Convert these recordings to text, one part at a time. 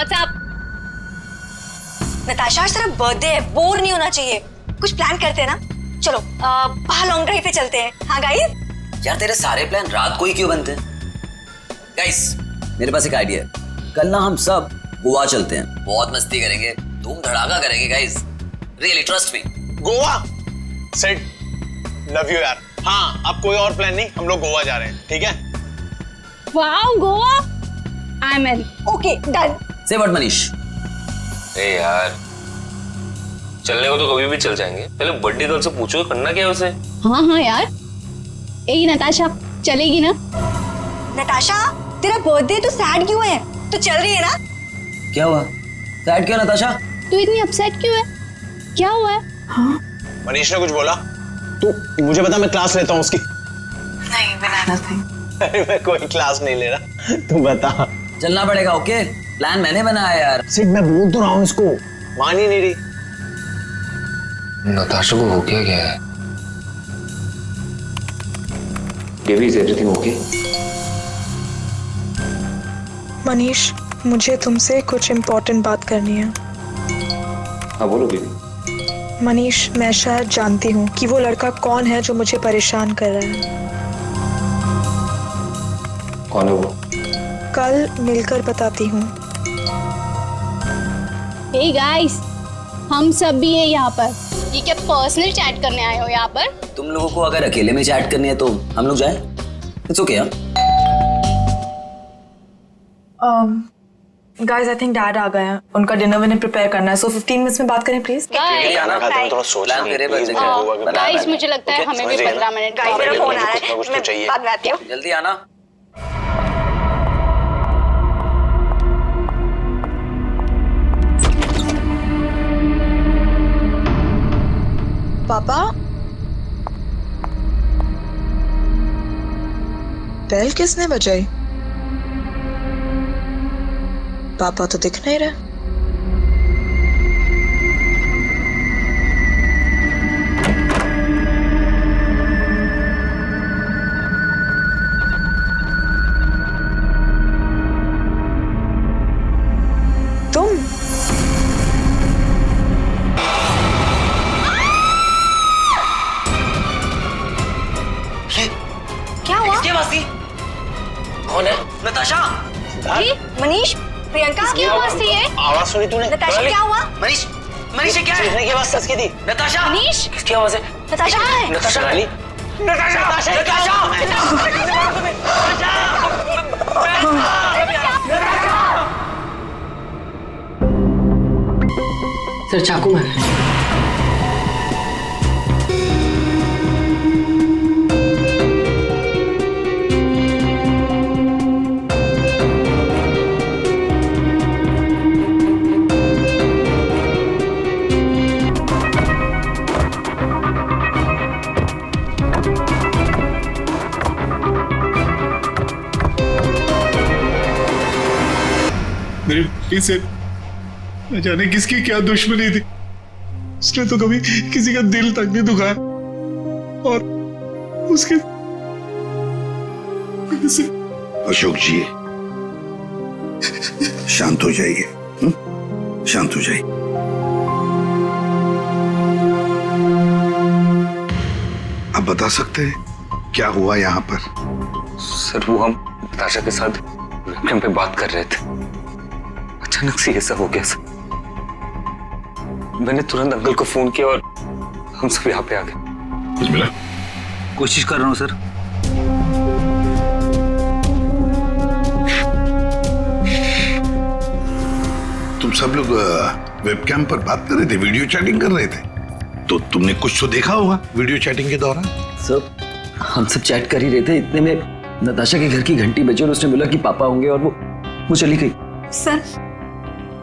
WhatsApp. Natasha आज तेरा birthday है, बोर नहीं होना चाहिए, कुछ प्लान करते हैं ना। चलो बाहर लॉन्ग ड्राइव पे चलते हैं। हाँ गाइस। यार तेरे सारे प्लान रात को ही क्यों बनते हैं? गाइस मेरे पास एक आइडिया है, कल ना हम सब गोवा चलते हैं, बहुत मस्ती करेंगे, धूम धड़ाका करेंगे guys, really trust me. Goa set, love you यार। हाँ अब कोई और प्लान नहीं, हम लोग गोवा जा रहे हैं, ठीक है? Wow Goa, I am in. Okay done. से व्हाट मनीष? ए यार चलने को तो कभी भी चल जाएंगे, पहले बर्थडे गर्ल से पूछो करना क्या है उसे। हाँ हाँ यार, ए नताशा चलेगी ना? नताशा तेरा बर्थडे तो सैड क्यों है? तो चल रही है ना? क्या हुआ? सैड क्यों नताशा? तू इतनी अपसेट क्यों है? क्या हुआ है? हाँ मनीष ने कुछ बोला? तू मुझे बता, मैं क्लास लेता हूँ उसकी। नहीं बिना नथिंग। अरे मैं कोई क्लास नहीं ले रहा, तू बता। चलना पड़ेगा। ओके प्लान मैंने बनाया यार। सिट मैं बोल तो रहा हूँ इसको, मान ही नहीं रही। नताशा को हो क्या है? Baby is everything okay? Manish मुझे तुमसे कुछ इम्पोर्टेंट बात करनी है। हाँ बोलो बेबी। मनीष मैं शायद जानती हूँ कि वो लड़का कौन है जो मुझे परेशान कर रहा है। कौन है वो? कल मिलकर बताती हूँ। हे गाइस, हम सब भी हैं यहाँ पर। ये क्या पर्सनल चैट करने आए हो यहाँ पर? तुम लोगों को अगर अकेले में चैट करनी है तो हम लोग जाएं? It's okay. Guys I think dad आ गए हैं, उनका डिनर विनर प्रिपेयर करना है, सो 15 मिनट्स में बात करें प्लीज। खाना खाते हैं थोड़ा सोच प्लान तेरे बच्चे का। गाइस मुझे लगता है हमें भी 15 मिनट गाइस मेरा फोन आ रहा कुछ ना कुछ तो है, चाहिए। मैं बाद में आती हूँ। जल्दी आना। पापा बेल किसने बजाई? पापा तो दिख नहीं रहे। तुम क्या हुआ? क्या बात थी? कौन है? नताशा। अरे मनीष, प्रियंका क्या आवाज थी ये? आवाज सुनी तूने? नताशा क्या हुआ? मनीष, मनीष ये क्या है? चीखने की आवाज सच की थी। नताशा। मनीष किसकी आवाज है? नताशा कहाँ है? नताशा रानी? सर चाकू मारा है। मेरे बेटे से न जाने किसकी क्या दुश्मनी थी, उसने तो कभी किसी का दिल तक नहीं दुखाया और उसके अशोक जी शांत हो जाइए, शांत हो जाइए। आप बता सकते हैं क्या हुआ यहाँ पर? सर वो हम नताशा के साथ वेबकैम पे बात कर रहे थे, अचानक से ऐसा हो गया सर। मैंने तुरंत अंकल को फोन किया और हम सब यहाँ पे आ गए। कोशिश कर रहा हूँ सर। तुम सब लोग वेबकैम पर बात कर रहे थे, वीडियो चैटिंग कर रहे थे, तो तुमने कुछ तो देखा होगा वीडियो चैटिंग के दौरान। सर हम सब चैट कर ही रहे थे, इतने में नताशा के घर की घंटी बजी और उसने बोला कि पापा होंगे और वो चली गई। सर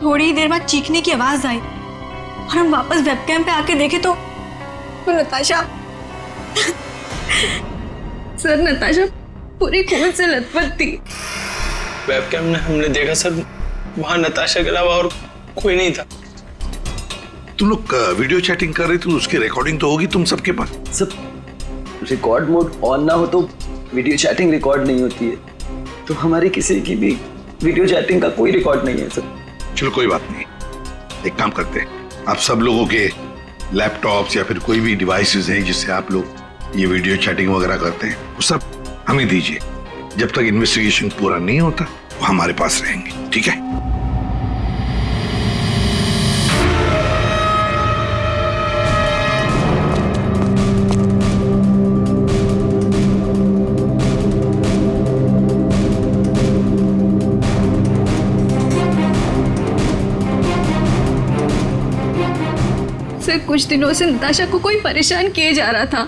थोड़ी देर बाद चीखने की आवाज आई और हम वापस वेबकैम पे आके देखे तो नताशा सर नताशा पूरी खून से लथपथ थी। वेबकैम में हमने देखा सर, वहां नताशा के अलावा और कोई नहीं था। तुम लोग वीडियो चैटिंग कर रहे थे तो उसकी रिकॉर्डिंग तो होगी तुम सबके पास। सब रिकॉर्ड मोड ऑन ना हो तो वीडियो चैटिंग रिकॉर्ड नहीं होती है, तो हमारी किसी की भी वीडियो चैटिंग का कोई रिकॉर्ड नहीं है सर। चलो कोई बात नहीं, एक काम करते हैं, आप सब लोगों के लैपटॉप्स या फिर कोई भी डिवाइसेस हैं जिससे आप लोग ये वीडियो चैटिंग वगैरह करते हैं, वो सब हमें दीजिए। जब तक इन्वेस्टिगेशन पूरा नहीं होता वो हमारे पास रहेंगे, ठीक है? सर कुछ दिनों से नताशा को कोई परेशान किए जा रहा था।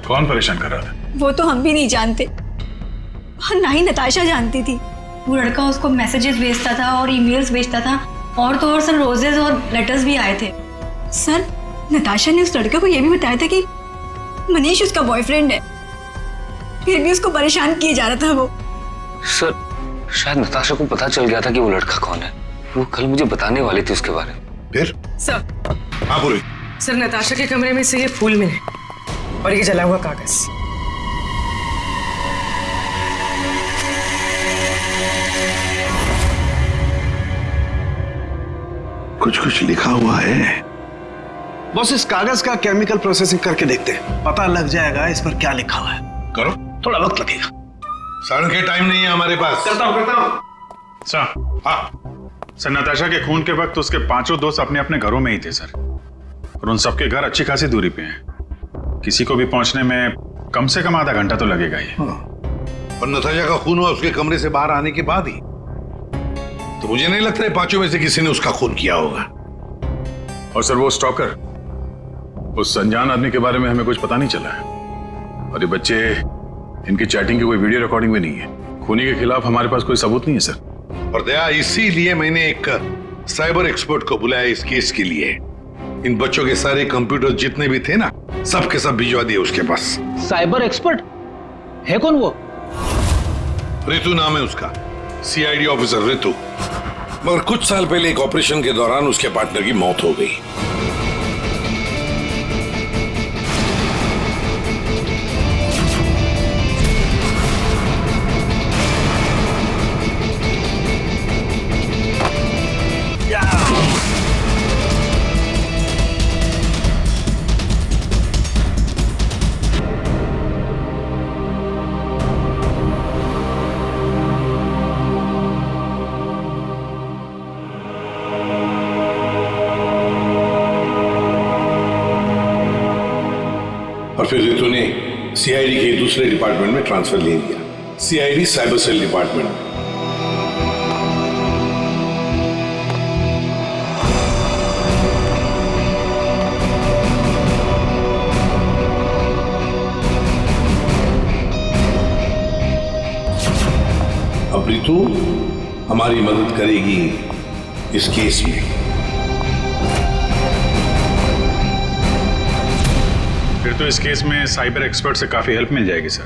कौन परेशान कर रहा था? वो तो हम भी नहीं जानते और ना ही नताशा जानती थी। वो लड़का उसको मैसेजेस भेजता था और ईमेल्स भेजता था, और तो और सर रोजेस और लेटर्स भी आए थे। सर नताशा ने उस लड़के को ये भी बताया था कि मनीष उसका बॉयफ्रेंड है, फिर भी उसको परेशान किए जा रहा था वो। सर शायद नताशा को पता चल गया था कि वो लड़का कौन है। वो कल मुझे बताने वाली थी उसके बारे में। फिर? सर। हाँ बोलो। सर नताशा के कमरे में से ये फूल मिले और ये जला हुआ कागज। कुछ कुछ लिखा हुआ है। बॉस इस कागज का केमिकल प्रोसेसिंग करके देखते हैं, पता लग जाएगा इस पर क्या लिखा हुआ है। करो, थोड़ा वक्त लगेगा। सर के टाइम नहीं है हमारे पास। करता हूँ। सर, हाँ सर नताशा के खून के वक्त उसके 5 दोस्त अपने अपने घरों में ही थे सर, और उन सबके घर अच्छी खासी दूरी पे हैं। किसी को भी पहुंचने में कम से कम आधा घंटा तो लगेगा ही। और नताशा का खून हुआ उसके कमरे से बाहर आने के बाद ही, तो मुझे नहीं लगता है 5 में से किसी ने उसका खून किया होगा। और सर वो स्टॉकर, उस अनजान आदमी के बारे में हमें कुछ पता नहीं चला है, और ये बच्चे, इनकी चैटिंग की कोई वीडियो रिकॉर्डिंग भी नहीं है। खूनी के खिलाफ हमारे पास कोई सबूत नहीं है सर। और दया, इसीलिए मैंने एक साइबर एक्सपर्ट को बुलाया इस केस के लिए। इन बच्चों के सारे कंप्यूटर जितने भी थे ना, सब के सब भिजवा दिए उसके पास। साइबर एक्सपर्ट है कौन वो? ऋतु नाम है उसका, सीआईडी ऑफिसर ऋतु। मगर कुछ साल पहले एक ऑपरेशन के दौरान उसके पार्टनर की मौत हो गई। और फिर ऋतु ने सीआईडी के दूसरे डिपार्टमेंट में ट्रांसफर ले लिया, सीआईडी साइबर सेल डिपार्टमेंट में। अब ऋतु हमारी मदद करेगी इस केस में। फिर तो इस केस में साइबर एक्सपर्ट से काफी हेल्प मिल जाएगी सर।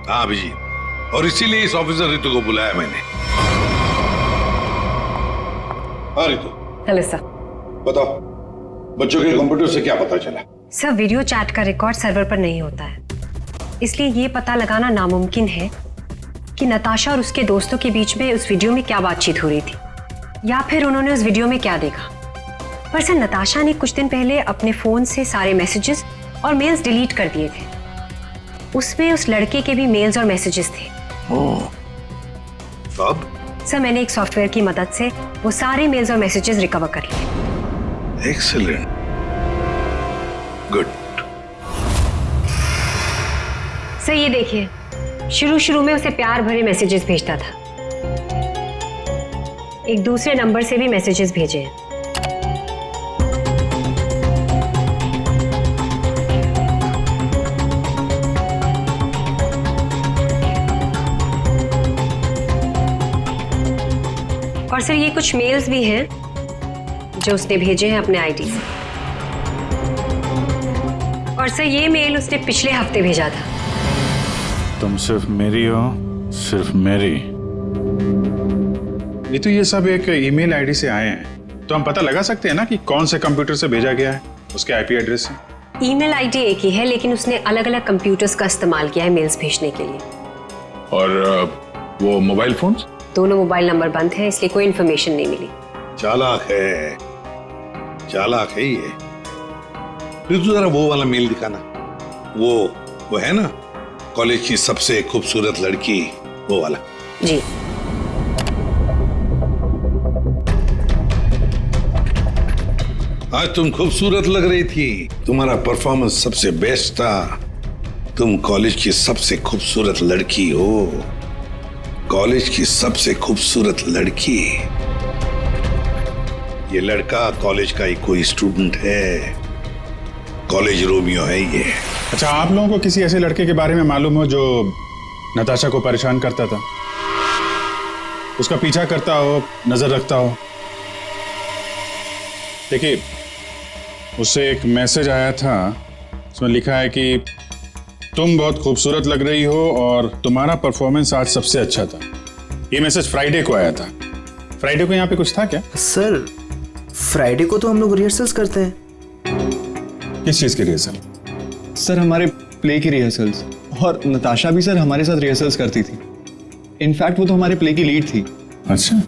हाँ अभिजीत, और इसीलिए इस ऑफिसर ऋतु को बुलाया मैंने। हाँ ऋतु। Hello sir. बताओ, बच्चों के कंप्यूटर से क्या पता चला? सर वीडियो चैट का रिकॉर्ड सर्वर पर नहीं होता है, इसलिए ये पता लगाना नामुमकिन है कि नताशा और उसके दोस्तों के बीच में उस वीडियो में क्या बातचीत हो रही थी, या फिर उन्होंने उस वीडियो में क्या देखा। पर सर नताशा ने कुछ दिन पहले अपने फोन से सारे मैसेजेस और मेल्स डिलीट कर दिए थे। उसमें उस लड़के के भी मेल्स और मैसेजेस थे। अब? सर मैंने एक सॉफ्टवेयर की मदद से वो सारे मेल्स और मैसेजेस रिकवर कर लिए। Excellent, good. सर ये देखिए, शुरू में उसे प्यार भरे मैसेजेस भेजता था, एक दूसरे नंबर से भी मैसेजेस भेजे हैं। और सर ये कुछ मेल्स भी हैं जो उसने भेजे हैं अपने आईडी से। और सर ये मेल उसने पिछले हफ्ते भेजा था। तुम सिर्फ मेरी हो, सिर्फ मेरी। ये तो ये सब एक ईमेल आईडी से आए हैं, तो हम पता लगा सकते हैं ना कि कौन से कंप्यूटर से भेजा गया है, उसके आईपी एड्रेस से। ईमेल आईडी एक ही है, लेकिन उसने अलग अलग कंप्यूटर्स का इस्तेमाल किया है मेल्स भेजने के लिए। और वो मोबाइल फोन्स? दोनों मोबाइल नंबर बंद हैं, इसलिए कोई इन्फॉर्मेशन नहीं मिली। चालाक है ये। फिर तू जरा वो वाला मेल दिखाना, वो है ना कॉलेज की सबसे खूबसूरत लड़की, वो वाला। जी। आज तुम खूबसूरत लग रही थी, तुम्हारा परफॉर्मेंस सबसे बेस्ट था, तुम कॉलेज की सबसे खूबसूरत लड़की हो, कॉलेज की सबसे खूबसूरत लड़की। ये लड़का कॉलेज का ही कोई स्टूडेंट है, कॉलेज रोमियो है ये। अच्छा, आप लोगों को किसी ऐसे लड़के के बारे में मालूम हो जो नताशा को परेशान करता था, उसका पीछा करता हो, नजर रखता हो? देखिए, उससे एक मैसेज आया था, उसमें लिखा है कि तुम बहुत खूबसूरत लग रही हो और तुम्हारा परफॉर्मेंस आज सबसे अच्छा था। ये मैसेज फ्राइडे को आया था। फ्राइडे को यहाँ पे कुछ था क्या? सर, फ्राइडे को तो हम लोग रिहर्सल्स करते हैं। किस चीज की रिहर्सल? सर, हमारे प्ले की रिहर्सल्स, और नताशा भी सर हमारे साथ रिहर्सल्स करती थी। इनफैक्ट वो तो हमारे प्ले की लीड थी। अच्छा,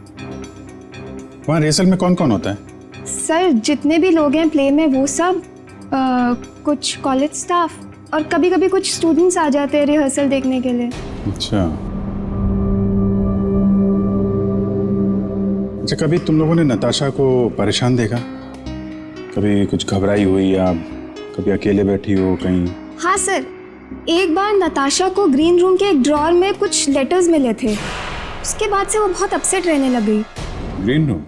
वहाँ रिहर्सल में कौन कौन होता है? सर, जितने भी लोग हैं प्ले में वो सब, कुछ कॉलेज स्टाफ और कभी कभी कुछ स्टूडेंट्स आ जाते हैं रिहर्सल देखने के लिए। अच्छा, कभी तुम लोगों ने नताशा को परेशान देखा? कभी कुछ घबराई हुई या कभी अकेले बैठी हो कहीं? हाँ सर, एक बार नताशा को ग्रीन रूम के एक ड्रॉअर में कुछ लेटर्स मिले थे, उसके बाद से वो बहुत अपसेट रहने लग गई। Green room?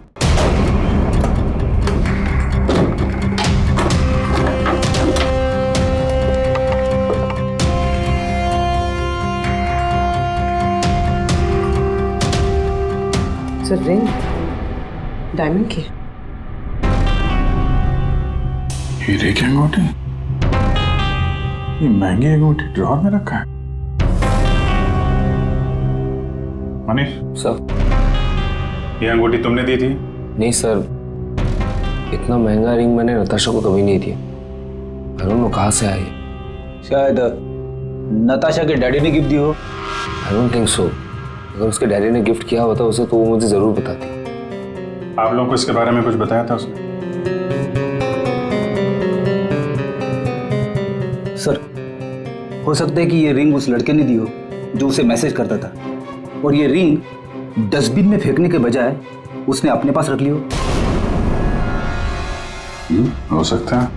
Sir, ring diamond की। हीरे की अंगूठी? ये महंगी अंगूठी ड्रॉअर में रखा है? मनीष सर, ये अंगूठी तुमने दी थी? नहीं सर, इतना महंगा रिंग मैंने नताशा को कभी नहीं दिया। आई डोंट नो कहाँ से आई। शायद नताशा के डैडी ने गिफ्ट दी हो। I don't think so. अगर उसके डैडी ने गिफ्ट किया होता उसे तो वो मुझे जरूर बताती। आप लोगों को इसके बारे में कुछ बताया था उसने? सर, हो सकता है कि ये रिंग उस लड़के ने दी हो जो उसे मैसेज करता था, और ये रिंग डस्टबिन में फेंकने के बजाय उसने अपने पास रख ली हो। हो सकता है।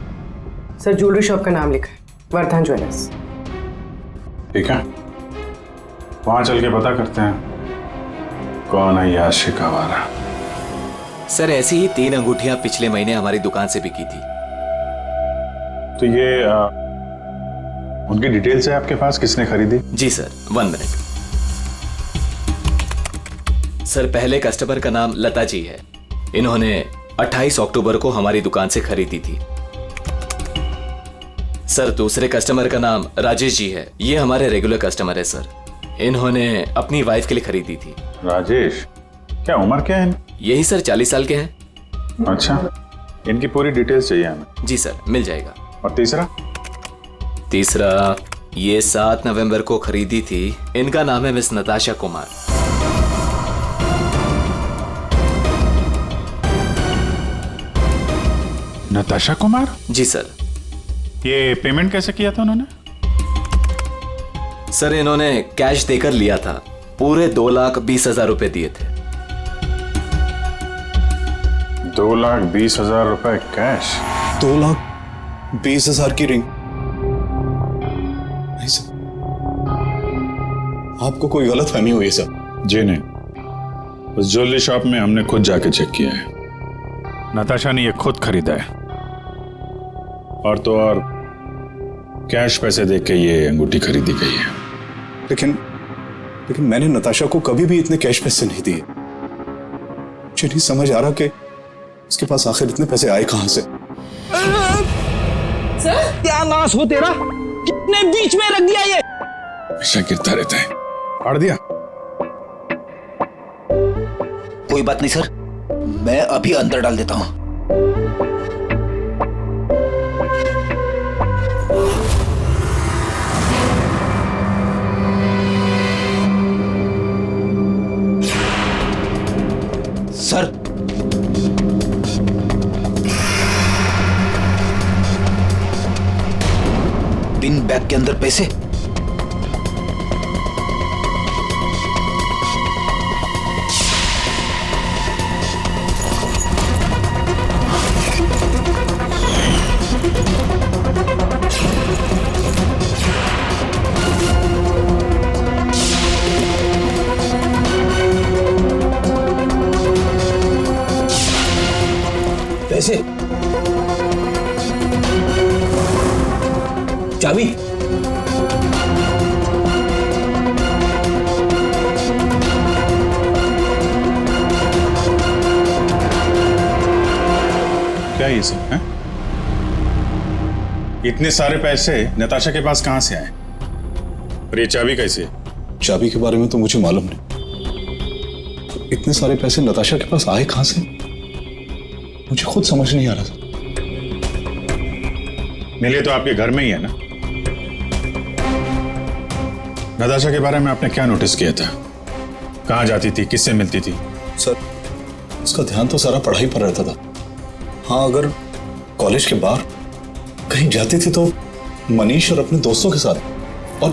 सर, ज्वेलरी शॉप का नाम लिखा है, वर्धन ज्वेलर्स। ठीक है, वहां चल के पता करते हैं कौन है ये आशिक आवारा। सर, ऐसी ही 3 अंगूठियां पिछले महीने हमारी दुकान से बिकी थी। तो ये उनकी डिटेल्स है आपके पास, किसने खरीदी? जी सर, 1 मिनट। सर, पहले कस्टमर का नाम लता जी है। इन्होंने 28 अक्टूबर को हमारी दुकान से खरीदी थी। सर, दूसरे कस्टमर का नाम राजेश जी है। ये हमारे रेगुलर कस्टमर है सर। इन्होंने अपनी वाइफ के लिए खरीदी थी। राजेश? क्या उम्र क्या है? यही सर, 40 साल के हैं। अच्छा, इनकी पूरी डिटेल्स चाहिए हमें। जी सर, मिल जाएगा। और तीसरा? तीसरा ये 7 नवंबर को खरीदी थी। इनका नाम है मिस नताशा कुमार। नताशा कुमार? जी सर। ये पेमेंट कैसे किया था उन्होंने? सर, इन्होंने कैश देकर लिया था। पूरे 2,20,000 रुपए दिए थे। 2,20,000 रुपए कैश? 2,20,000 की रिंग? नहीं सर, आपको कोई गलतफहमी हुई है सर? जी नहीं, उस ज्वेलरी शॉप में हमने खुद जाके चेक किया है। नताशा ने ये खुद खरीदा है, और तो और कैश पैसे देके ये अंगूठी खरीदी गई है। लेकिन मैंने नताशा को कभी भी इतने कैश पैसे नहीं दिए। मुझे नहीं समझ आ रहा कि उसके पास आखिर इतने पैसे आए कहां से। सर, क्या नाश हो तेरा, कितने बीच में रख दिया ये? हमेशा गिरता रहता है। फाड़ दिया? कोई बात नहीं सर, मैं अभी अंदर डाल देता हूं। सर, पिन बैग के अंदर पैसे। पैसे, चाबी, क्या ये सब है? इतने सारे पैसे नताशा के पास कहां से आए? और ये चाबी कैसे? चाबी के बारे में तो मुझे मालूम नहीं। इतने सारे पैसे नताशा के पास आए कहां से, मुझे खुद समझ नहीं आ रहा था। मिले तो आपके घर में ही है ना? नताशा के बारे में आपने क्या नोटिस किया था? कहां जाती थी, किससे मिलती थी? सर, उसका ध्यान तो सारा पढ़ाई पर रहता था। हाँ, अगर कॉलेज के बाहर कहीं जाती थी तो मनीष और अपने दोस्तों के साथ, और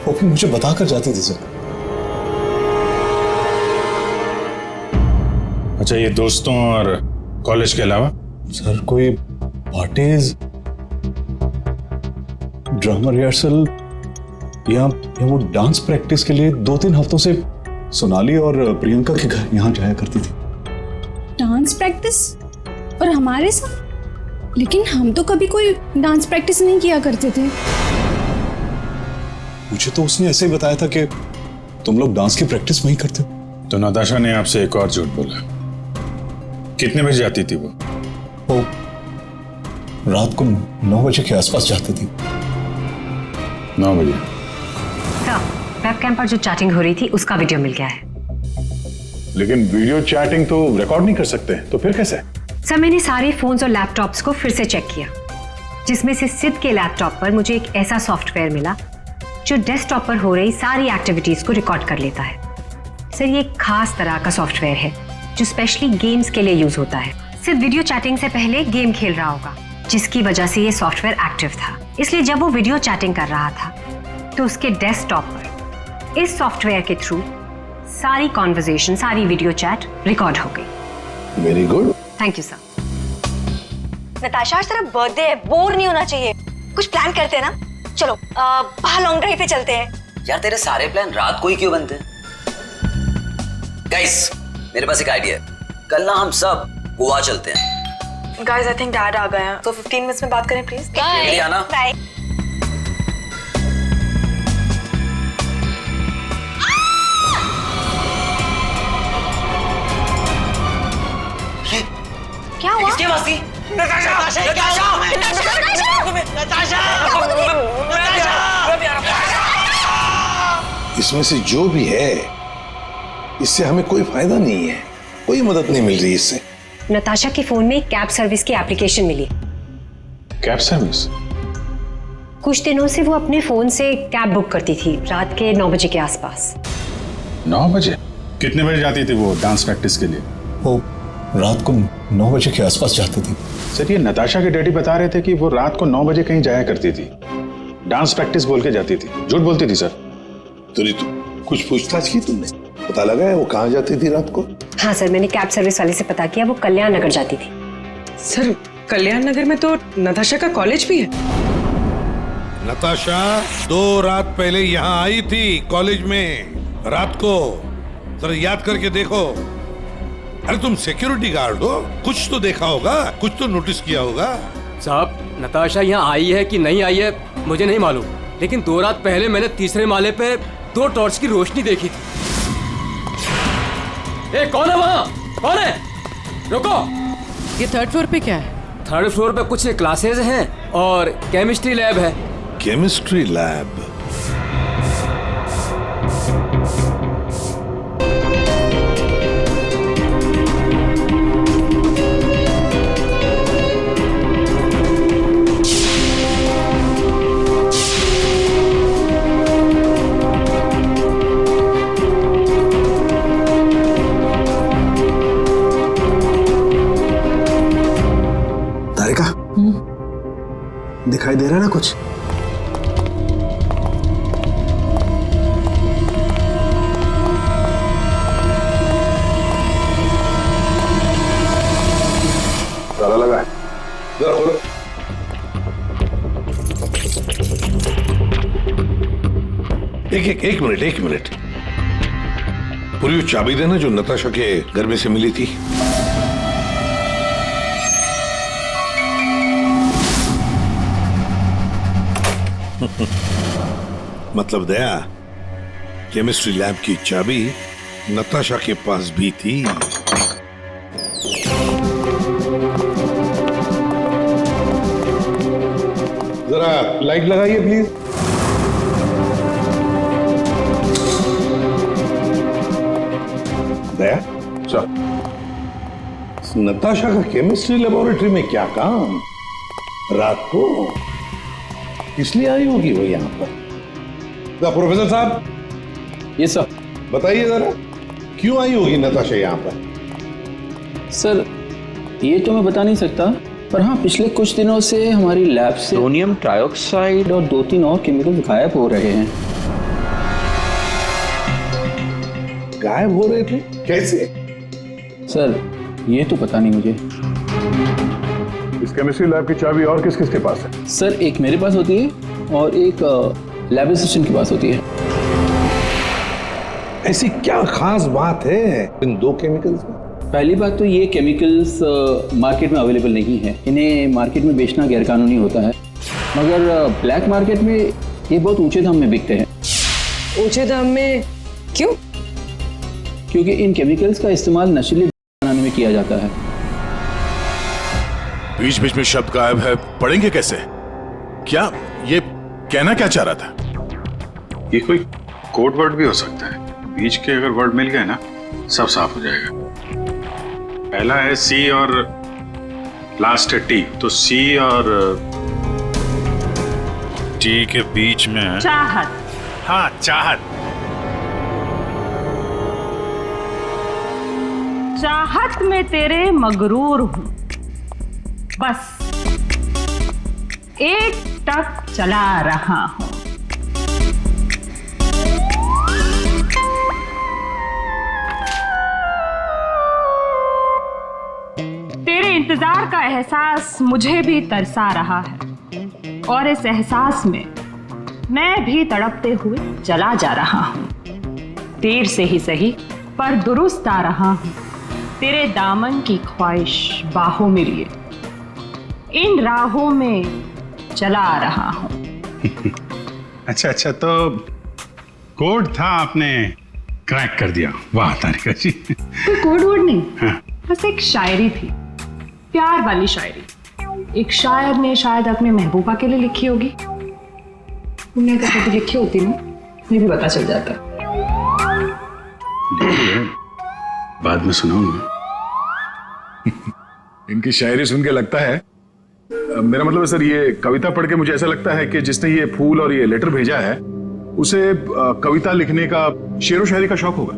वो भी मुझे बताकर जाती थी सर। अच्छा, ये दोस्तों और कॉलेज के अलावा? सर, कोई पार्टीज, ड्रामा रिहर्सल या वो डांस प्रैक्टिस के लिए 2-3 हफ्तों से सोनाली और प्रियंका के घर यहाँ जाया करती थी। Dance practice? और हमारे साथ? लेकिन हम तो कभी कोई डांस प्रैक्टिस नहीं किया करते थे। मुझे तो उसने ऐसे ही बताया था कि तुम लोग डांस की प्रैक्टिस वहीं करते हो। तो नताशा ने आपसे एक और झूठ बोला। कितने बजे जाती थी वो? रात को 9 बजे के आसपास जाती थी। 9 बजे? वेबकैम पर जो चैटिंग हो रही थी उसका वीडियो मिल गया है। लेकिन वीडियो चैटिंग तो रिकॉर्ड नहीं कर सकते, तो फिर कैसे? सर, मैंने सारे फोन्स और लैपटॉप्स को फिर से चेक किया, जिसमें से सिद्ध के लैपटॉप पर मुझे एक ऐसा सॉफ्टवेयर मिला जो डेस्कटॉप पर हो रही सारी एक्टिविटीज को रिकॉर्ड कर लेता है। सर, ये एक खास तरह का सॉफ्टवेयर है जो स्पेशली गेम्स के लिए यूज होता है। सिर्फ वीडियो चैटिंग से पहले गेम खेल रहा होगा, जिसकी वजह से ये सॉफ्टवेयर एक्टिव था। इसलिए जब वो वीडियो चैटिंग कर रहा था तो उसके डेस्कटॉप पर इस सॉफ्टवेयर के थ्रू सारी कॉन्वर्सेशन, सारी वीडियो चैट रिकॉर्ड हो गई। Very good, thank you sir. Natasha, आज तेरा बर्थडे है, बोर नहीं होना चाहिए। कुछ प्लान करते हैं ना? चलो बाहर लॉन्ग ड्राइव पे चलते हैं। यार, तेरे सारे प्लान रात को ही क्यों बनते हैं? गाइस, मेरे पास एक आइडिया है। कल ना हम सब गोवा चलते हैं। गाइस, आई थिंक डैड आ गए हैं, तो 15 मिनट्स में बात करें प्लीज। बाय। आना। बाय। क्या हुआ? किसकी आवाज थी? इसमें से जो भी है, इससे हमें कोई फायदा नहीं है, कोई मदद नहीं मिल रही इससे। नताशा के फोन में कैब सर्विस की एप्लीकेशन मिली। Cab service? कुछ दिनों से वो अपने फोन से कैब बुक करती थी रात के 9 बजे के आसपास। 9 बजे? कितने बजे जाती थी वो डांस प्रैक्टिस के लिए? वो रात को 9 बजे के आसपास जाती थी। सर, ये नताशा के डैडी बता रहे थे कि वो रात को 9 बजे कहीं जाया करती थी, डांस प्रैक्टिस बोल के जाती थी। झूठ बोलती थी सर? तो कुछ पूछताछ की तुमने? पता लगा है वो कहाँ जाती थी रात को? हाँ सर, मैंने कैब सर्विस वाले से पता किया, वो कल्याण नगर जाती थी। सर, कल्याण नगर में तो नताशा का कॉलेज भी है। नताशा 2 रात पहले यहाँ आई थी कॉलेज में, रात को। जरा याद करके देखो। अरे तुम सिक्योरिटी गार्ड हो, कुछ तो देखा होगा, कुछ तो नोटिस किया होगा। साहब, नताशा यहाँ आई है कि नहीं आई है मुझे नहीं मालूम, लेकिन 2 रात पहले मैंने तीसरे माले पे 2 टॉर्च की रोशनी देखी थी। ए, कौन है वहाँ? कौन है? रुको। ये 3rd फ्लोर पे क्या है? 3rd फ्लोर पे कुछ क्लासेस हैं और केमिस्ट्री लैब है। Chemistry lab? दिखाई दे रहा है ना कुछ? ताला लगा है, जरा खोलो। एक मिनट। पूरी वो चाबी देना जो नताशा के घर में से मिली थी। मतलब दया, केमिस्ट्री लैब की चाबी नताशा के पास भी थी। जरा लाइट लगाइए प्लीज। दया, नताशा का केमिस्ट्री लेबोरेटरी में क्या काम? रात को इसलिए आई होगी वो यहाँ पर। प्रोफेसर साहब, ये सर बताइए जरा, क्यों आई होगी नताशा यहाँ पर? सर ये तो मैं बता नहीं सकता, पर हाँ पिछले कुछ दिनों से हमारी लैब से सोडियम ट्राइऑक्साइड और 2-3 और केमिकल्स गायब हो रहे हैं। गायब हो रहे थे? कैसे? सर ये तो पता नहीं मुझे। इस केमिस्ट्री लैब की चाबी और किस किस के पास है? सर एक मेरे पास होती है और एक लैब असिस्टेंट के पास होती है। ऐसी क्या खास बात है इन दो केमिकल्स में? पहली बात तो ये केमिकल्स मार्केट में अवेलेबल नहीं है, इन्हें मार्केट में बेचना गैरकानूनी होता है, मगर ब्लैक मार्केट में ये बहुत ऊंचे दाम में बिकते हैं। ऊंचे दाम में क्यों? क्योंकि इन केमिकल्स का इस्तेमाल नशीले बनाने में किया जाता है। बीच बीच में शब्द गायब है, पढ़ेंगे कैसे? क्या ये कहना क्या चाह रहा था? ये कोई कोड वर्ड भी हो सकता है। बीच के अगर वर्ड मिल गए ना, सब साफ हो जाएगा। पहला है सी और लास्ट है टी, तो सी और टी के बीच में है चाहत। हाँ, चाहत। चाहत में तेरे मगरूर हूं, बस एक टक चला रहा हूं। तेरे इंतजार का एहसास मुझे भी तरसा रहा है और इस एहसास में मैं भी तड़पते हुए चला जा रहा हूं। देर से ही सही पर दुरुस्त आ रहा हूं, तेरे दामन की ख्वाहिश बाहों में लिए इन राहों में चला आ रहा हूं। अच्छा, तो कोड था, आपने क्रैक कर दिया। वाह तारिका जी। कोई कोड वर्ड नहीं, हाँ। बस एक शायरी थी, प्यार वाली शायरी। एक शायर ने शायद अपने महबूबा के लिए लिखी होगी। तुमने अगर कभी लिखी होती ना, मुझे भी पता चल जाता। बाद में सुनाऊंगा। इनकी शायरी सुन के लगता है, मेरा मतलब है सर, ये कविता पढ़ के मुझे ऐसा लगता है कि जिसने ये फूल और ये लेटर भेजा है उसे कविता लिखने का, शेरो शायरी का शौक होगा।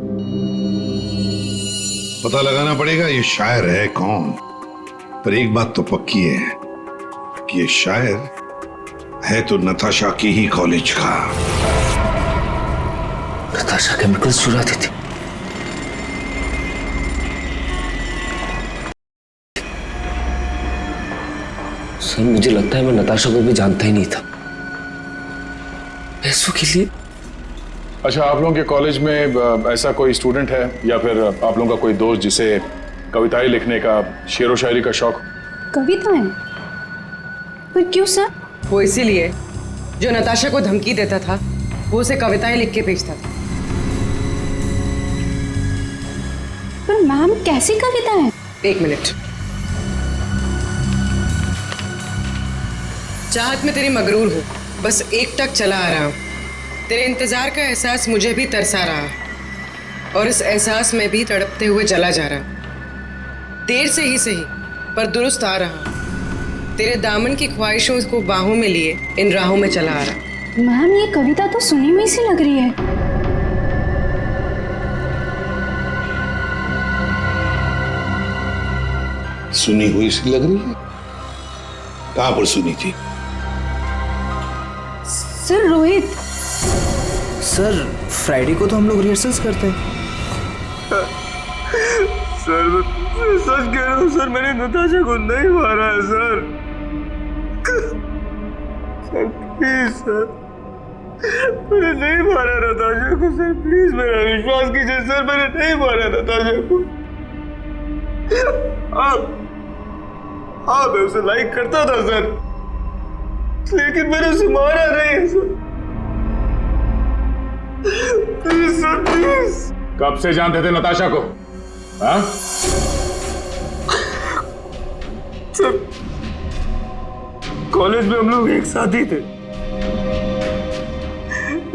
पता लगाना पड़ेगा ये शायर है कौन। पर एक बात तो पक्की है कि ये शायर है तो नताशा की ही कॉलेज का। नताशा केमिकल्स चुराती थी। सर मुझे लगता है मैं नताशा को भी जानता ही नहीं था। पैसों के लिए। अच्छा, आप लोगों के कॉलेज में ऐसा कोई स्टूडेंट है या फिर आप लोगों का कोई दोस्त जिसे कविताएं लिखने का, शेरो शायरी का शौक? कविताएं? पर क्यों सर? वो इसीलिए जो नताशा को धमकी देता था वो उसे कविताएं लिख के भेजता था। पर मैम कैसी कविताएं? एक मिनट। चाहत में तेरी मगरूर हूँ, बस एक टक चला आ रहा हूँ। तेरे इंतजार का एहसास मुझे भी तरसा रहा और इस एहसास में भी तड़पते हुए चला जा रहा। देर से ही सही पर दुरुस्त आ रहा। तेरे दामन की ख्वाहिशों को बाहों में लिए इन राहों में चला आ रहा। मैम ये कविता तो सुनी हुई सी लग रही है। सुनी हुई सी लग रही है? कहां पर सुनी थी? सर रोहित। सर फ्राइडे को तो हम लोग रिहर्सल्स करते हैं। सर मैं सच कह रहा हूँ सर, मैंने नताशा को नहीं मारा है सर। सर प्लीज सर, मैंने नहीं मारा नताशा को सर, प्लीज मेरा विश्वास कीजिए सर, मैंने नहीं मारा नताशा को। हाँ मैं उसे लाइक करता था सर, लेकिन मैंने उसे मारा नहीं है सर। Please sir please. कब से जानते थे नताशा को? हाँ? सर कॉलेज में हम लोग एक साथ ही थे,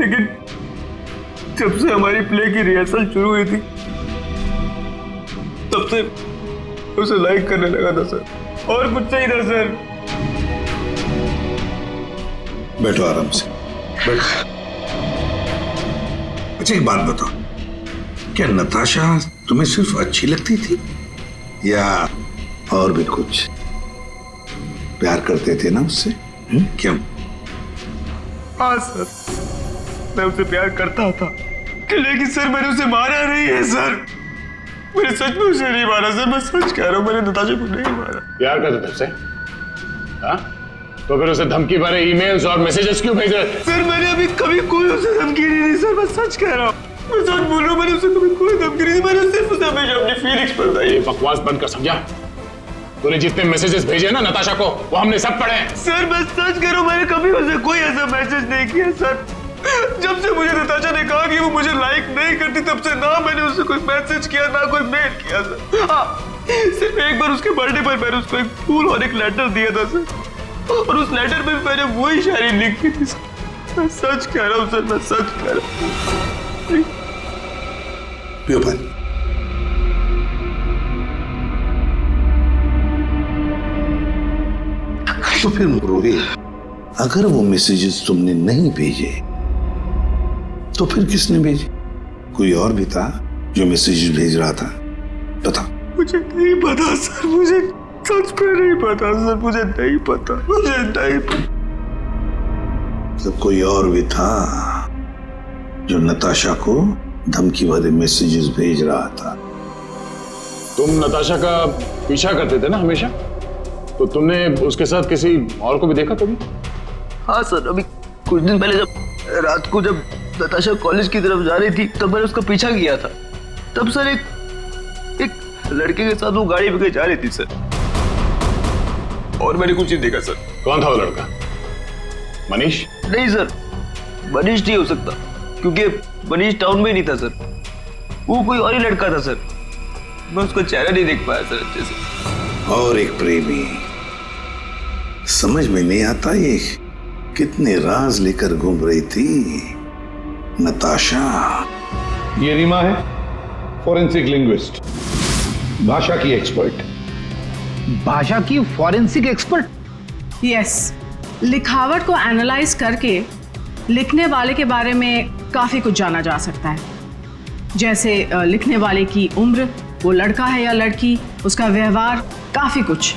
लेकिन जब से हमारी प्ले की रिहर्सल शुरू हुई थी तब से उसे लाइक करने लगा था सर, और कुछ नहीं था सर। बैठो आराम से, बैठो। अच्छा एक बात बताओ, क्या नताशा तुम्हें सिर्फ अच्छी लगती थी या और भी कुछ? प्यार करते थे ना उससे? क्यों? हाँ सर, मैं उसे प्यार करता था, लेकिन सर मैंने उसे मारा नहीं है सर। मैंने सच में उसे नहीं मारा सर, मैं सच कह रहा हूँ, मैंने नताशा को नहीं मारा। प्यार करते थे उससे? हाँ? तो फिर उसे धमकी भरे ईमेल्स और मैसेजेस क्यों भेजे? सर मैंने अभी कभी कोई उसे धमकी नहीं दी सर, मैं सच कह रहा हूँ, मैं सच बोल रहा हूँ, मैंने उसे कभी कोई धमकी नहीं दी, मैंने सिर्फ उसे हमेशा अपनी फीलिंग्स बताई। ये बकवास बंद कर, समझा? तूने जितने मैसेजेस भेजे ना नताशा को, वो हमने सब पढ़े हैं। सर मैं सच कह रहा हूँ, मैंने कभी उसे कोई ऐसा मैसेज नहीं किया सर। जब से मुझे नताशा ने कहा कि वो मुझे लाइक नहीं करती, तब से ना मैंने उससे कोई मैसेज किया ना कोई मेल किया सर। हाँ, सिर्फ एक बार उसके बर्थडे पर मैंने उसको एक फूल और एक लेटर दिया था सर, और उस लेटर में मैंने वही शायरी लिखी थी सर। मैं सच कह रहा हूँ सर, मैं सच कह रहा हूँ। पियो पानी। तो फिर रोहित, अगर वो मैसेजेस तुमने नहीं भेजे तो फिर किसने भेजे? कोई और भी था जो मैसेजेस भेज रहा था? बताओ। मुझे नहीं पता सर, मुझे सच में नहीं पता सर, मुझे नहीं पता, मुझे नहीं पता। तो कोई और भी था जो नताशा को धमकी भरे मैसेजेस भेज रहा था? तुम नताशा का पीछा करते थे ना हमेशा, तो तुमने उसके साथ किसी और को भी देखा कभी? हाँ सर, अभी कुछ दिन पहले जब रात को जब नताशा कॉलेज की तरफ जा रही थी तब मैंने उसका पीछा किया था। तब सर एक लड़के के साथ वो गाड़ी पे जा रही थी सर, और मैंने कुछ नहीं देखा सर। कौन था वो लड़का? मनीष? नहीं सर, मनीष नहीं हो सकता, क्योंकि मनीष टाउन में नहीं था सर, वो कोई और ही लड़का था सर। मैं उसका चेहरा नहीं देख पाया सर अच्छे से। और एक प्रेमी, समझ में नहीं आता ये कितने राज लेकर घूम रही थी नताशा। ये रीमा है, फॉरेंसिक लिंग्विस्ट, भाषा की एक्सपर्ट। भाषा की फॉरेंसिक एक्सपर्ट? यस, लिखावट को एनालाइज करके लिखने वाले के बारे में काफी कुछ जाना जा सकता है, जैसे लिखने वाले की उम्र, वो लड़का है या लड़की, उसका व्यवहार, काफी कुछ।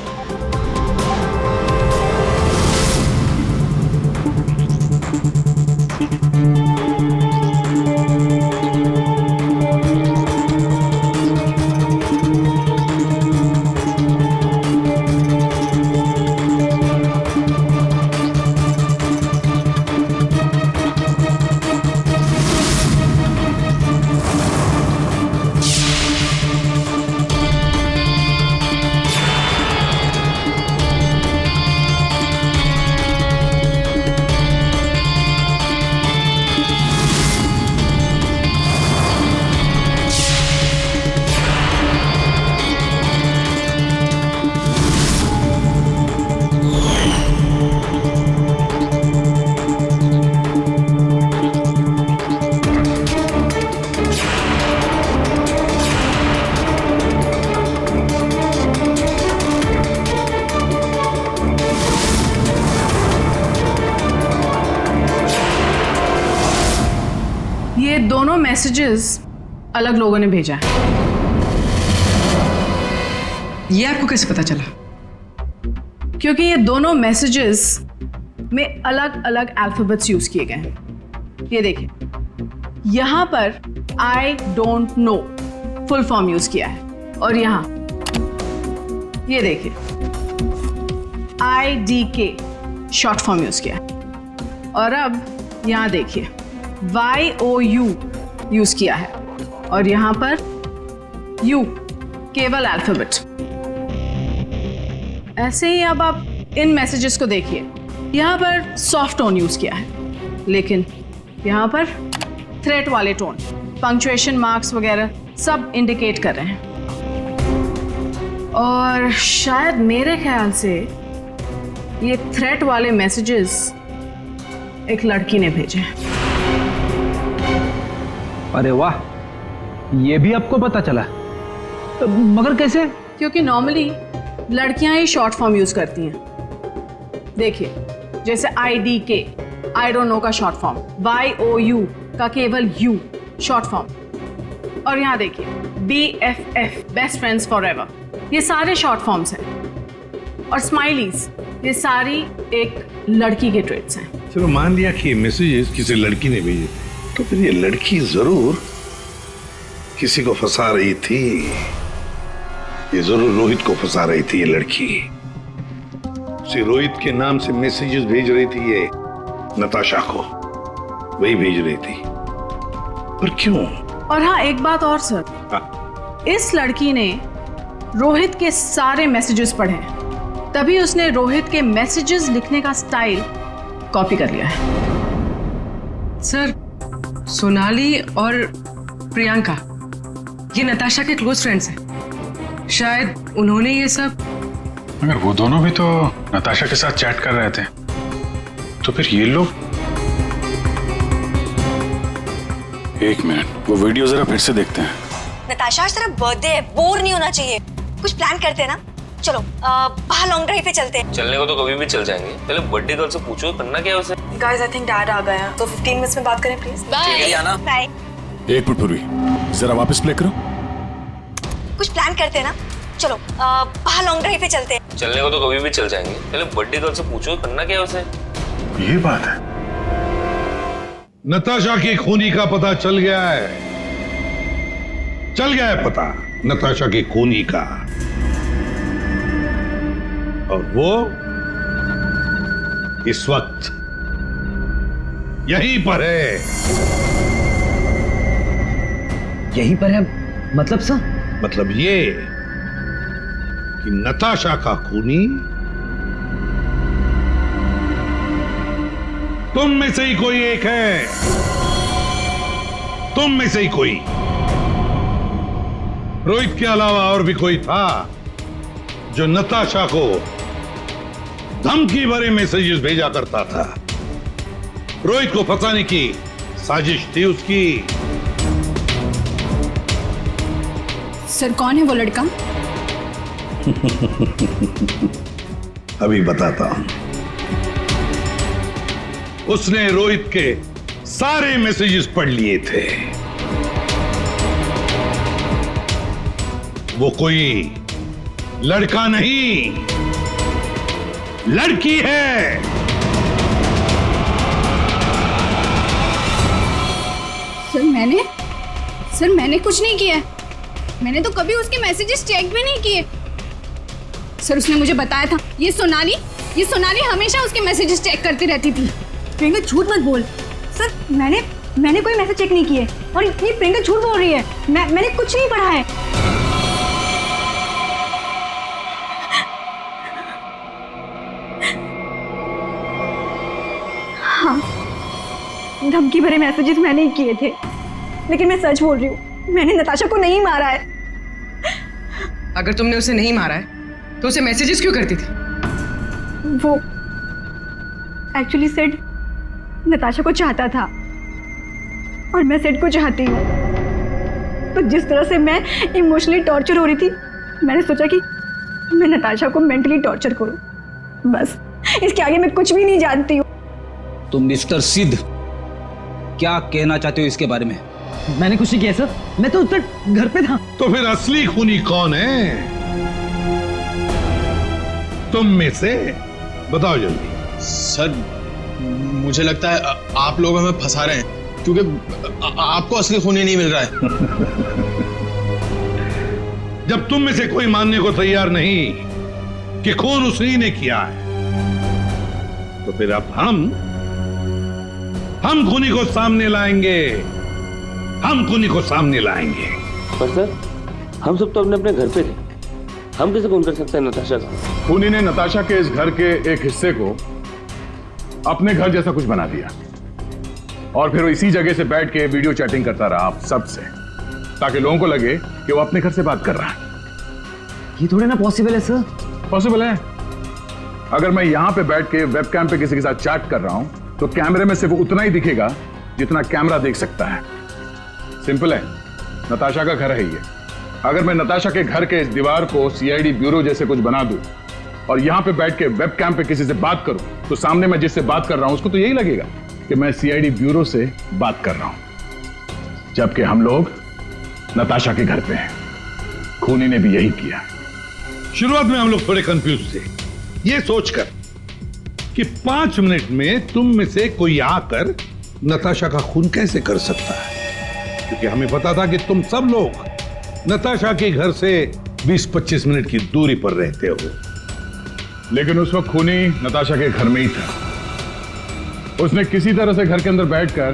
ये दोनों मैसेजेस अलग लोगों ने भेजा है। ये आपको कैसे पता चला? क्योंकि ये दोनों मैसेजेस में अलग अलग अल्फाबेट्स यूज किए गए हैं। ये देखिए, यहां पर I don't know full form use किया है, और यहां ये देखिए IDK शॉर्ट फॉर्म यूज किया है, और अब यहां देखिए YOU यूज किया है, और यहां पर U केवल अल्फाबेट। ऐसे ही अब आप इन मैसेजेस को देखिए, यहां पर सॉफ्ट टोन यूज किया है, लेकिन यहां पर थ्रेट वाले टोन, पंक्चुएशन मार्क्स वगैरह सब इंडिकेट कर रहे हैं। और शायद मेरे ख्याल से ये थ्रेट वाले मैसेजेस एक लड़की ने भेजे हैं। अरे वाह, ये भी आपको पता चला? मगर कैसे? क्योंकि नॉर्मली लड़कियां ही शॉर्ट फॉर्म यूज करती हैं। देखिए, जैसे IDK आई डोंट नो का शॉर्ट फॉर्म, YOU का केवल U शॉर्ट फॉर्म, और यहाँ देखिए BFF बेस्ट फ्रेंड्स फॉरएवर, ये सारे शॉर्ट फॉर्म्स हैं। और स्माइलीज, ये सारी एक लड़की के ट्रेट्स हैं। चलो मान लिया कि ये मैसेजेस किसी लड़की ने भेजे, तो फिर ये लड़की जरूर किसी को फंसा रही थी। ये जरूर रोहित को फंसा रही थी ये लड़की। उसे रोहित के नाम से मैसेजेस भेज रही थी ये नताशा को, वही भेज रही थी। पर क्यों? और हाँ, एक बात और सर, इस लड़की ने रोहित के सारे मैसेजेस पढ़े, तभी उसने रोहित के मैसेजेस लिखने का स्टाइल कॉपी कर लिया है। सर, सोनाली और प्रियंका ये नताशा के क्लोज फ्रेंड्स हैं। शायद उन्होंने ये सब। मगर वो दोनों भी तो नताशा के साथ चैट कर रहे थे, तो फिर ये लोग। एक मिनट, वो वीडियो जरा फिर से देखते हैं। नताशा, आज तेरा बर्थडे है, बोर नहीं होना चाहिए, कुछ प्लान करते हैं ना। चलो बाहर लॉन्ग ड्राइव पे चलते हैं। चलने को तो कभी भी चल जाएंगे, पहले बर्थडे गर्ल से पूछो करना क्या है उसे। गाइस, आई थिंक डैड आ गए हैं, तो 15 मिनट्स में बात करें प्लीज। Bye bye. एक मिनट पूर्वी, जरा वापस प्ले करो। कुछ प्लान करते हैं ना। चलो बाहर लॉन्ग ड्राइव पे चलते हैं। चलने को तो कभी भी चल जाएंगे, पहले बर्थडे गर्ल से पूछो करना क्या है उसे। ये बात है। नताशा की खूनी का पता चल गया है, चल गया है पता नताशा की खूनी का, और वो इस वक्त यहीं पर है। यहीं पर है मतलब सर? मतलब ये कि नताशा का खूनी तुम में से ही कोई एक है, तुम में से ही कोई। रोहित के अलावा और भी कोई था जो नताशा को धमकी भरे मैसेजेस भेजा करता था। रोहित को फंसाने की साजिश थी उसकी। सर, कौन है वो लड़का? अभी बताता हूं। उसने रोहित के सारे मैसेजेस पढ़ लिए थे। वो कोई लड़का नहीं, लड़की है। सर मैंने कुछ नहीं किया। मैंने तो कभी उसके मैसेजेस चेक भी नहीं किए। सर, उसने मुझे बताया था, ये सोनाली हमेशा उसके मैसेजेस चेक करती रहती थी। प्रियंका, झूठ मत बोल। सर, मैंने कोई मैसेज चेक नहीं किए, और ये प्रियंका झूठ बोल रही है। मैंने कुछ नहीं पढ़ा है। हाँ, धमकी भरे मैसेजेस मैंने ही किए थे, लेकिन मैं सच बोल रही हूँ, मैंने नताशा को नहीं मारा है। अगर तुमने उसे नहीं मारा है तो उसे मैसेजेस क्यों करती थी? वो एक्चुअली सेड नताशा को चाहता था, और मैं सेड को चाहती हूँ। तो जिस तरह से मैं इमोशनली टॉर्चर हो रही थी, मैंने सोचा कि मैं नताशा को मेंटली टॉर्चर करूँ। बस, इसके आगे मैं कुछ भी नहीं जानती हूँ। तो मिस्टर सिद्ध, क्या कहना चाहते हो इसके बारे में? मैंने कुछ नहीं किया सर, मैं तो उस तक घर पे था। तो फिर असली खूनी कौन है? तुम में से बताओ जल्दी। सर, मुझे लगता है आप लोग हमें फंसा रहे हैं, क्योंकि आपको असली खूनी नहीं मिल रहा है। जब तुम में से कोई मानने को तैयार नहीं कि खून उसी ने किया है, तो फिर अब हम खूनी को सामने लाएंगे। हम खूनी को सामने लाएंगे। पर सर, हम सब तो अपने अपने घर पे थे, हम कैसे खून कर सकते हैं नताशा का? खूनी ने नताशा के इस घर के एक हिस्से को अपने घर जैसा कुछ बना दिया और फिर वो इसी जगह से बैठ के वीडियो चैटिंग करता रहा आप सबसे, ताकि लोगों को लगे कि वो अपने घर से बात कर रहा है। ये थोड़े ना पॉसिबल है सर। पॉसिबल है। अगर मैं यहां पे बैठ के वेबकैम पे किसी के साथ चैट कर रहा हूं तो कैमरे में सिर्फ उतना ही दिखेगा जितना कैमरा देख सकता है। सिंपल है, नताशा का घर है ये। अगर मैं नताशा के घर के इस दीवार को सीआईडी ब्यूरो जैसे कुछ बना दूं और यहां पे बैठ के वेबकैम पे किसी से बात करूं तो सामने मैं जिससे बात कर रहा हूं उसको तो यही लगेगा कि मैं सीआईडी ब्यूरो से बात कर रहा हूं, जबकि हम लोग नताशा के घर पे हैं। खूनी ने भी यही किया। शुरुआत में हम लोग थोड़े कंफ्यूज थे, ये सोचकर कि 5 मिनट में तुम में से कोई आकर नताशा का खून कैसे कर सकता है, क्योंकि हमें पता था कि तुम सब लोग नताशा के घर से 20-25 मिनट की दूरी पर रहते हो। लेकिन उस वक्त खूनी नताशा के घर में ही था। उसने किसी तरह से घर के अंदर बैठकर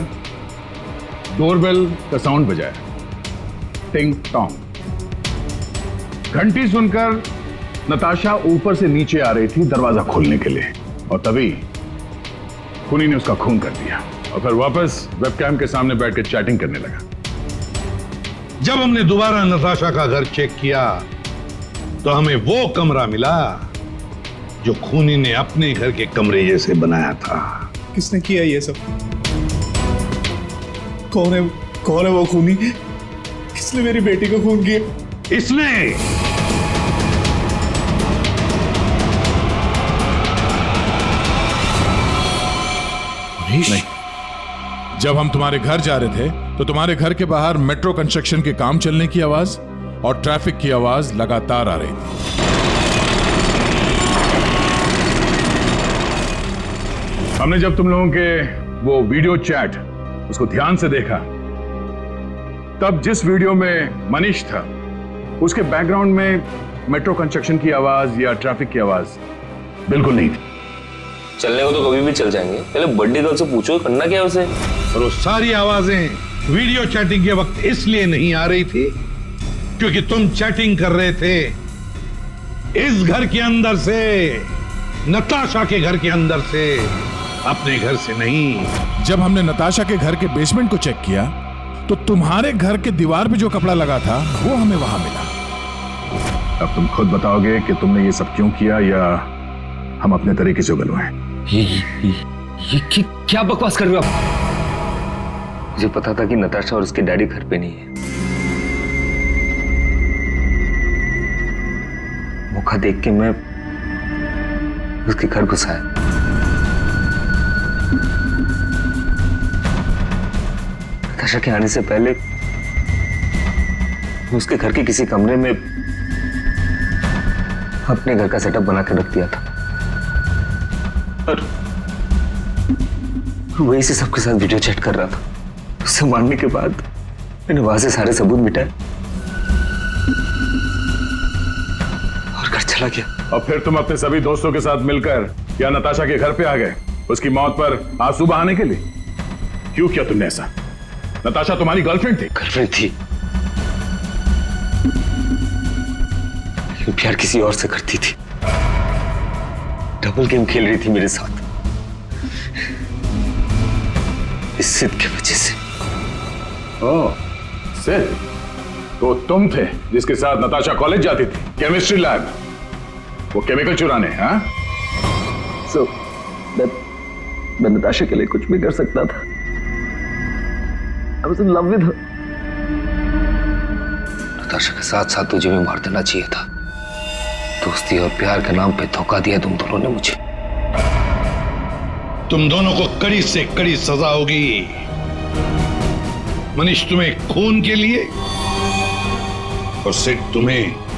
डोरबेल का साउंड बजाया, टिंग टोंग। घंटी सुनकर नताशा ऊपर से नीचे आ रही थी दरवाजा खोलने के लिए, और तभी खूनी ने उसका खून कर दिया और फिर वापस वेबकैम के सामने बैठकर चैटिंग करने लगा। जब हमने दोबारा नताशा का घर चेक किया तो हमें वो कमरा मिला जो खूनी ने अपने घर के कमरे जैसे बनाया था। किसने किया ये सब? कौन है वो खूनी? किसने मेरी बेटी को खून किया? इसने। नहीं, जब हम तुम्हारे घर जा रहे थे तो तुम्हारे घर के बाहर मेट्रो कंस्ट्रक्शन के काम चलने की आवाज और ट्रैफिक की आवाज लगातार आ रही थी। हमने जब तुम लोगों के वो वीडियो चैट उसको ध्यान से देखा, तब जिस वीडियो में मनीष था उसके बैकग्राउंड में मेट्रो कंस्ट्रक्शन की आवाज या ट्रैफिक की आवाज बिल्कुल नहीं थी। चलने को तो कभी भी चल जाएंगे, पहले बर्थडे गर्ल से पूछो करना क्या उसे। और वो सारी आवाजें वीडियो चैटिंग के वक्त इसलिए नहीं आ रही थी क्योंकि तुम चैटिंग कर रहे थे इस घर के अंदर से, नताशा के घर के अंदर से, अपने घर से नहीं। जब हमने नताशा के घर के बेसमेंट को चेक किया तो तुम्हारे घर के दीवार पे जो कपड़ा लगा था वो हमें वहां मिला। अब तुम खुद बताओगे कि तुमने ये सब क्यों किया या हम अपने तरीके से उगलवाएं। ये क्या बकवास कर रहे हो आप? मुझे पता था कि नताशा और उसके डैडी घर पे नहीं है। मौका देख के मैं उसके घर घुस आया। नताशा के आने से पहले मैं उसके घर के किसी कमरे में अपने घर का सेटअप बना कर रख दिया था और वहीं से सबके साथ वीडियो चैट कर रहा था। उसे मारने के बाद मैंने वहां से सारे सबूत मिटाए और घर चला गया। और फिर तुम अपने सभी दोस्तों के साथ मिलकर या नताशा के घर पे आ गए उसकी मौत पर आंसू बहाने के लिए। क्यों किया तुमने ऐसा? नताशा तुम्हारी गर्लफ्रेंड थी। गर्लफ्रेंड थी, लेकिन प्यार किसी और से करती थी। डबल गेम खेल रही थी मेरे साथ, इस सिद्ध की वजह से। ओह, सिद्ध? तो तुम थे जिसके साथ नताशा कॉलेज जाती थी, केमिस्ट्री लैब, वो केमिकल चुराने। हाँ, मैं नताशा के लिए कुछ भी कर सकता था। I was in love with her. Natasha के साथ साथ तुझे भी मार देना चाहिए था। दोस्ती और प्यार के नाम पे धोखा दिया तुम दोनों ने मुझे। तुम दोनों को कड़ी से कड़ी सजा होगी। मनीष तुम्हें खून के लिए और सिड तुम्हें